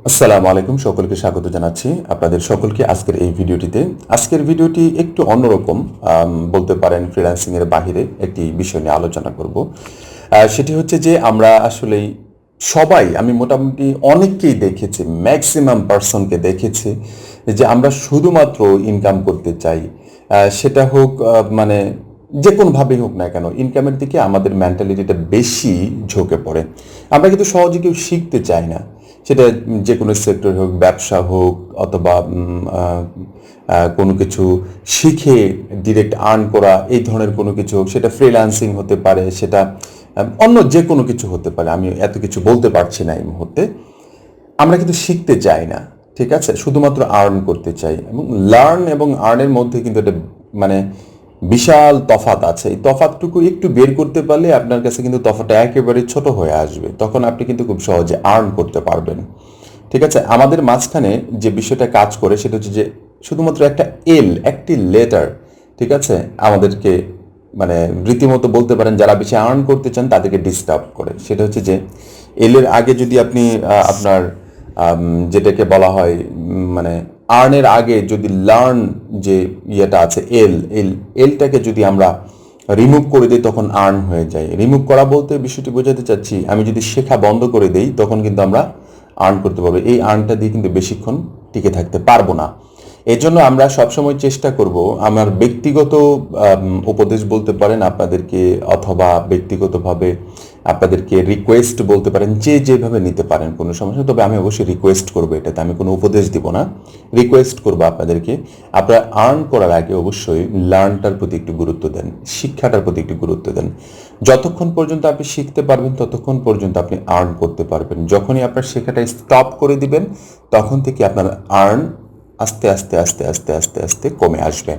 আসসালামু আলাইকুম, সকলকে স্বাগত জানাচ্ছি আপনাদের সকলকে আজকের এই ভিডিওটিতে। আজকের ভিডিওটি একটু অন্যরকম, বলতে পারেন ফ্রিল্যান্সিং এর বাহিরে একটি বিষয় নিয়ে আলোচনা করব। সেটি হচ্ছে যে আমরা আসলেই সবাই, আমি মোটামুটি অনেককেই দেখেছি, ম্যাক্সিমাম পার্সনকে দেখেছি যে আমরা শুধুমাত্র ইনকাম করতে চাই। সেটা হোক মানে যে কোনোভাবেই হোক না কেন, ইনকামের দিকে আমাদের মেন্টালিটিটা বেশি ঝুঁকে পড়ে। আমরা কিন্তু সহজে কেউ শিখতে চাই না, সেটা যে কোনো সেক্টর হোক, ব্যবসা হোক, অথবা কোনো কিছু শিখে ডিরেক্ট আর্ন করা, এই ধরনের কোনো কিছু হোক, সেটা ফ্রিল্যান্সিং হতে পারে, সেটা অন্য যে কোনো কিছু হতে পারে। আমি এত কিছু বলতে পারছি না এই মুহূর্তে। আমরা কিন্তু শিখতে চাই না, ঠিক আছে, শুধুমাত্র আর্ন করতে চাই। এবং লার্ন এবং আর্নের মধ্যে কিন্তু একটা মানে বিশাল তফাৎ আছে। এই তফাৎটুকু একটু বের করতে পারলে আপনার কাছে কিন্তু তফাৎটা একেবারে ছোট হয়ে আসবে, তখন আপনি কিন্তু খুব সহজে আর্ন করতে পারবেন। ঠিক আছে, আমাদের মাঝখানে যে বিষয়টা কাজ করে সেটা হচ্ছে যে শুধুমাত্র একটা একটি লেটার, ঠিক আছে, আমাদেরকে মানে রীতিমতো বলতে পারেন যারা বেশি আর্ন করতে চান তাদেরকে ডিস্টার্ব করে। সেটা হচ্ছে যে এর আগে যদি আপনি আপনার যেটাকে বলা হয় মানে আর্নের আগে যদি লার্ন যে ইয়েটা আছে এলটাকে যদি আমরা রিমুভ করে দিই তখন আর্ন হয়ে যায়। রিমুভ করা বলতে বিষয়টি বোঝাতে চাচ্ছি, আমি যদি শেখা বন্ধ করে দিই তখন কিন্তু আমরা আর্ন করতে পারবো। এই আর্নটা দিয়ে কিন্তু বেশিক্ষণ টিকে থাকতে পারবো না। এই জন্য আমরা সবসময় চেষ্টা করব, আমার ব্যক্তিগত উপদেশ বলতে পারেন আপনাদেরকে, অথবা ব্যক্তিগতভাবে আপনাদেরকে রিকোয়েস্ট বলতে পারেন, যে যেভাবে নিতে পারেন, কোনো সমস্যা। তবে আমি অবশ্যই রিকোয়েস্ট করবো, এটাতে আমি কোনো উপদেশ দিব না, রিকোয়েস্ট করবো আপনাদেরকে। আপনারা আর্ন করার আগে অবশ্যই লার্নটার প্রতি একটু গুরুত্ব দেন, শিক্ষাটার প্রতি একটু গুরুত্ব দেন। যতক্ষণ পর্যন্ত আপনি শিখতে পারবেন ততক্ষণ পর্যন্ত আপনি আর্ন করতে পারবেন। যখনই আপনার শেখাটা স্টপ করে দিবেন তখন থেকে আপনার আর্ন আস্তে আস্তে আস্তে আস্তে আস্তে আস্তে কমে আসবে।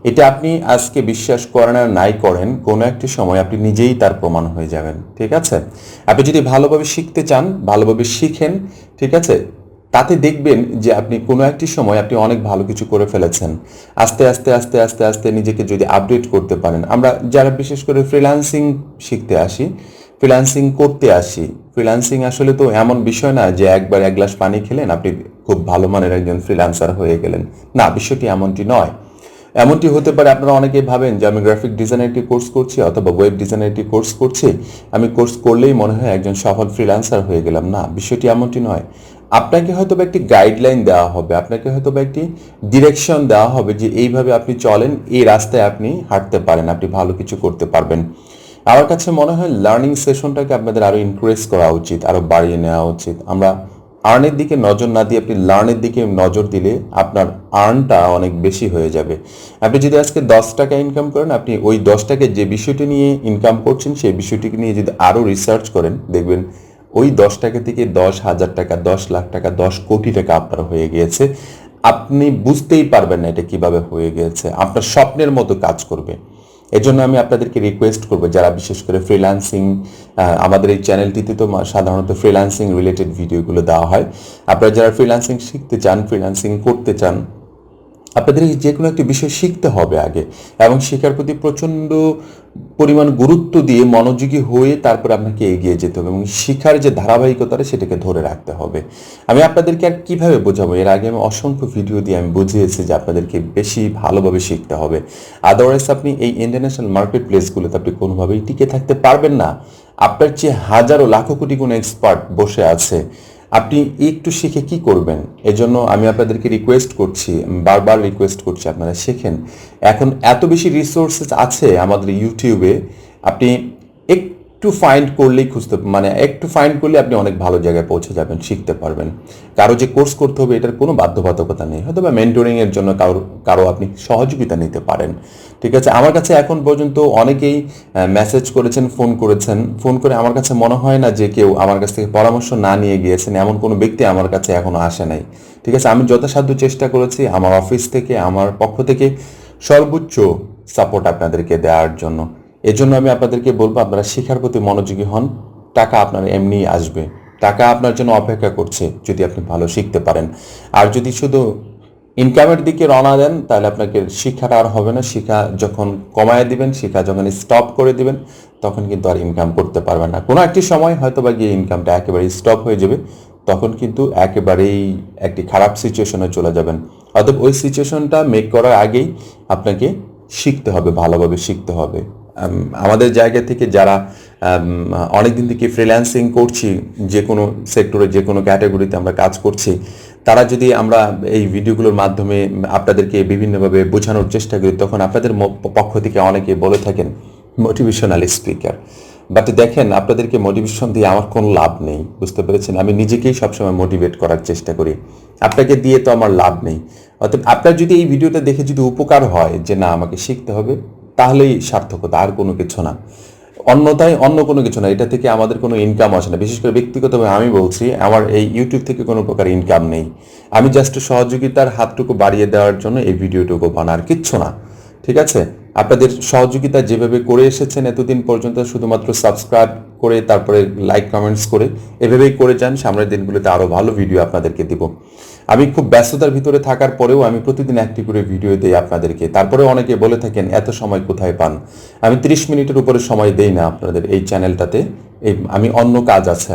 এটা আপনি আজকে বিশ্বাস করেন আর নাই করেন, কোনো একটি সময় আপনি নিজেই তার প্রমাণ হয়ে যাবেন। ঠিক আছে, আপনি যদি ভালোভাবে শিখতে চান, ভালোভাবে শিখেন, ঠিক আছে, তাতে দেখবেন যে আপনি কোনো একটি সময় আপনি অনেক ভালো কিছু করে ফেলেছেন। আস্তে আস্তে আস্তে আস্তে আস্তে নিজেকে যদি আপডেট করতে পারেন, আমরা যারা বিশেষ করে ফ্রিল্যান্সিং শিখতে আসি, ফ্রিল্যান্সিং করতে আসি, ফ্রিল্যান্সিং আসলে তো এমন বিষয় না যে একবার এক গ্লাস পানি খেলেন আপনি খুব ভালো মানের একজন ফ্রিল্যান্সার হয়ে গেলেন। না, বিষয়টি এমনটি নয়। এমনটি হতে পারে আপনারা অনেকেই ভাবেন যে আমি গ্রাফিক ডিজাইনের একটি কোর্স করছি অথবা ওয়েব ডিজাইনের একটি কোর্স করছি, আমি কোর্স করলেই মনে হয় একজন সফল ফ্রিল্যান্সার হয়ে গেলাম। না, বিষয়টি এমনটি নয়। আপনাকে হয়তো একটি গাইডলাইন দেওয়া হবে, আপনাকে হয়তো একটি ডিরেকশন দেওয়া হবে যে এইভাবে আপনি চলেন, এই রাস্তায় আপনি হাঁটতে পারেন, আপনি ভালো কিছু করতে পারবেন। আমার কাছে মনে হয় লার্নিং সেশনটাকে আপনাদের আরও ইনক্রিজ করা উচিত, আরও বাড়িয়ে নেওয়া উচিত। আমরা আর্নের দিকে নজর না দিয়ে আপনি লার্নের দিকে নজর দিলে আপনার আর্নটা অনেক বেশি হয়ে যাবে। আপনি যদি আজকে 10 টাকা ইনকাম করেন, আপনি ওই 10 টাকা যে বিষয়টি নিয়ে ইনকাম করছেন সেই বিষয়টিকে নিয়ে যদি আরও রিসার্চ করেন, দেখবেন ওই 10 টাকা থেকে 10,000 টাকা, 10 লাখ টাকা, 10 কোটি টাকা আপনার হয়ে গিয়েছে। আপনি বুঝতেই পারবেন না এটা কিভাবে হয়ে গিয়েছে, আপনার স্বপ্নের মতো কাজ করবে। এজন্য আমি আপনাদেরকে রিকোয়েস্ট করবো, যারা বিশেষ করে ফ্রিল্যান্সিং, আমাদের এই চ্যানেলটিতে তো সাধারণত ফ্রিল্যান্সিং রিলেটেড ভিডিওগুলো দেওয়া হয়। আপনারা যারা ফ্রিল্যান্সিং শিখতে চান, ফ্রিল্যান্সিং করতে চান, আপনাদের যে কোনো একটি বিষয় শিখতে হবে আগে, এবং শেখার প্রতি প্রচণ্ড পরিমাণ গুরুত্ব দিয়ে মনোযোগী হয়ে তারপর আপনাকে এগিয়ে যেতে হবে, এবং শিখার যে ধারাবাহিকতাটা সেটাকে ধরে রাখতে হবে। আমি আপনাদেরকে আর কিভাবে বোঝাবো, এর আগে আমি অসংখ্য ভিডিও দিয়ে আমি বুঝিয়েছি যে আপনাদেরকে বেশি ভালোভাবে শিখতে হবে। আদারওয়াইজ আপনি এই ইন্টারন্যাশনাল মার্কেট প্লেসগুলোতে আপনি কোনোভাবেই টিকে থাকতে পারবেন না। আপনার চেয়ে হাজারো লাখো কোটি গুণ এক্সপার্ট বসে আছে, আপনি একটু শিখে কি করবেন? এজন্য আমি আপনাদেরকে রিকোয়েস্ট করছি, বারবার রিকোয়েস্ট করছি, আপনারা শেখেন। এখন এত বেশি রিসোর্সেস আছে আমাদের ইউটিউবে, আপনি একটু ফাইন্ড করলেই একটু ফাইন্ড করলে আপনি অনেক ভালো জায়গায় পৌঁছে যাবেন, শিখতে পারবেন। কারো যে কোর্স করতে হবে এটার কোনো বাধ্যবাধকতা নেই, হয়তো বা মেন্টরিংয়ের জন্য কারো আপনি সহযোগিতা নিতে পারেন। ঠিক আছে, আমার কাছে এখন পর্যন্ত অনেকেই মেসেজ করেছেন, ফোন করে আমার কাছে মনে হয় না যে কেউ আমার কাছ থেকে পরামর্শ না নিয়ে গিয়েছেন, এমন কোনো ব্যক্তি আমার কাছে এখনো আসে নাই। ঠিক আছে, আমি যথাসাধ্য চেষ্টা করেছি আমার অফিস থেকে, আমার পক্ষ থেকে সর্বোচ্চ সাপোর্ট আপনাদেরকে দেওয়ার জন্য। এজন্য আমি আপনাদেরকে বলবো, আপনারা শেখার প্রতি মনোযোগী হন। টাকা আপনার এমনিই আসবে, টাকা আপনার জন্য অপেক্ষা করছে যদি আপনি ভালো শিখতে পারেন। আর যদি শুধু ইনকামের দিকে রওনা দেন তাহলে আপনাকে শিক্ষাটা আর হবে না। শিক্ষা যখন কমায় দিবেন, শিক্ষা যখন স্টপ করে দিবেন, তখন কিন্তু আর ইনকাম করতে পারবেন না। কোনো একটি সময় হয়তো বা গিয়ে ইনকামটা একেবারে স্টপ হয়ে যাবে, তখন কিন্তু একেবারেই একটি খারাপ সিচুয়েশনে চলে যাবেন। অতএব ওই সিচুয়েশনটা মেক করার আগেই আপনাকে শিখতে হবে, ভালোভাবে শিখতে হবে। আমাদের জায়গা থেকে যারা অনেক দিন থেকে ফ্রিল্যান্সিং করছি, যে কোনো সেক্টরে যে কোনো ক্যাটাগরিতে আমরা কাজ করছি, তারা যদি আমরা এই ভিডিওগুলোর মাধ্যমে আপনাদেরকে বিভিন্নভাবে বোঝানোর চেষ্টা করি, তখন আপনাদের পক্ষ থেকে অনেকে বলে থাকেন মোটিভেশনাল স্পিকার। বাট দেখেন, আপনাদেরকে মোটিভেশন দিয়ে আমার কোনো লাভ নেই, বুঝতে পেরেছেন? আমি নিজেকেই সবসময় মোটিভেট করার চেষ্টা করি, আপনাকে দিয়ে তো আমার লাভ নেই। অর্থাৎ আপনার যদি এই ভিডিওটা দেখে যদি উপকার হয় যে না আমাকে শিখতে হবে, তাহলেই সার্থকতা, আর কোনো কিছু না। অন্যথায় অন্য কোনো কিছু না, এটা থেকে আমাদের কোনো ইনকাম আসে না। বিশেষ করে ব্যক্তিগতভাবে আমি বলছি, আমার এই ইউটিউব থেকে কোনো প্রকার ইনকাম নেই। আমি জাস্ট সহযোগিতার হাতটুকু বাড়িয়ে দেওয়ার জন্য এই ভিডিওটুকু বানার, কিচ্ছু না। ঠিক আছে? আপনাদের সহযোগিতা যেভাবে করে এসেছেন এতদিন পর্যন্ত, শুধুমাত্র সাবস্ক্রাইব করে তারপরে লাইক কমেন্টস করে এভাবেই করে যান। সামনের দিনগুলোতে আরও ভালো ভিডিও আপনাদেরকে দিব। আমি খুব ব্যস্ততার ভিতরে থাকার পরেও আমি প্রতিদিন একটি করে ভিডিও দিই আপনাদেরকে। তারপরে অনেকে বলে থাকেন এত সময় কোথায় পান। আমি 30 মিনিটের উপরে সময় দেই না আপনাদের এই চ্যানেলটাতে। আমি অন্য কাজ আছে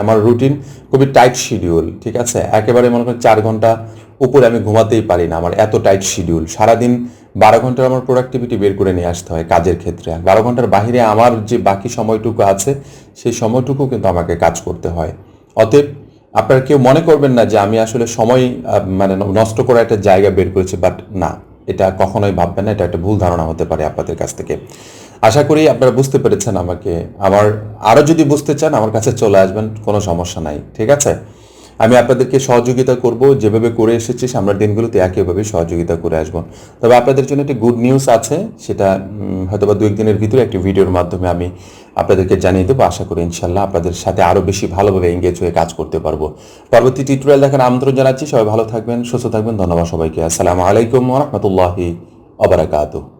আমার রুটিন খুবই টাইট শিডিউল। ঠিক আছে? একেবারে মনে করেন 4 ঘন্টা উপরে আমি ঘুমাতেই পারি না, আমার এত টাইট শিডিউল। সারাদিন 12 ঘন্টার আমার প্রোডাক্টিভিটি বের করে নিয়ে আসতে হয় কাজের ক্ষেত্রে। 12 ঘন্টার বাহিরে আমার যে বাকি সময়টুকু আছে, সেই সময়টুকু কিন্তু আমাকে কাজ করতে হয়। অতএব আপনারা কেউ মনে করবেন না যে আমি আসলে সময় নষ্ট করার একটা জায়গা বের করেছি, বাট না, এটা কখনোই ভাববেন না। এটা একটা ভুল ধারণা হতে পারে আপনাদের কাছ থেকে। আশা করি আপনারা বুঝতে পেরেছেন আমাকে। আরও যদি বুঝতে চান আমার কাছে চলে আসবেন, কোনো সমস্যা নাই। ঠিক আছে? আমি আপনাদেরকে সহযোগিতা করব, যেভাবে করে এসেছি সামনের দিনগুলোতে একইভাবে সহযোগিতা করে আসবো। তবে আপনাদের জন্য একটি গুড নিউজ আছে, সেটা হয়তো বা 2-1 দিনের ভিতরে একটি ভিডিওর মাধ্যমে আমি আপনাদেরকে জানিয়ে দেবো। আশা করি ইনশাল্লাহ আপনাদের সাথে আরও বেশি ভালোভাবে এঙ্গেজ হয়ে কাজ করতে পারবো। পরবর্তী টিউটোরিয়াল দেখার আমন্ত্রণ জানাচ্ছি। সবাই ভালো থাকবেন, সুস্থ থাকবেন। ধন্যবাদ সবাইকে। আসসালামু আলাইকুম ওয়া রাহমাতুল্লাহি ওয়া বারাকাতুহু।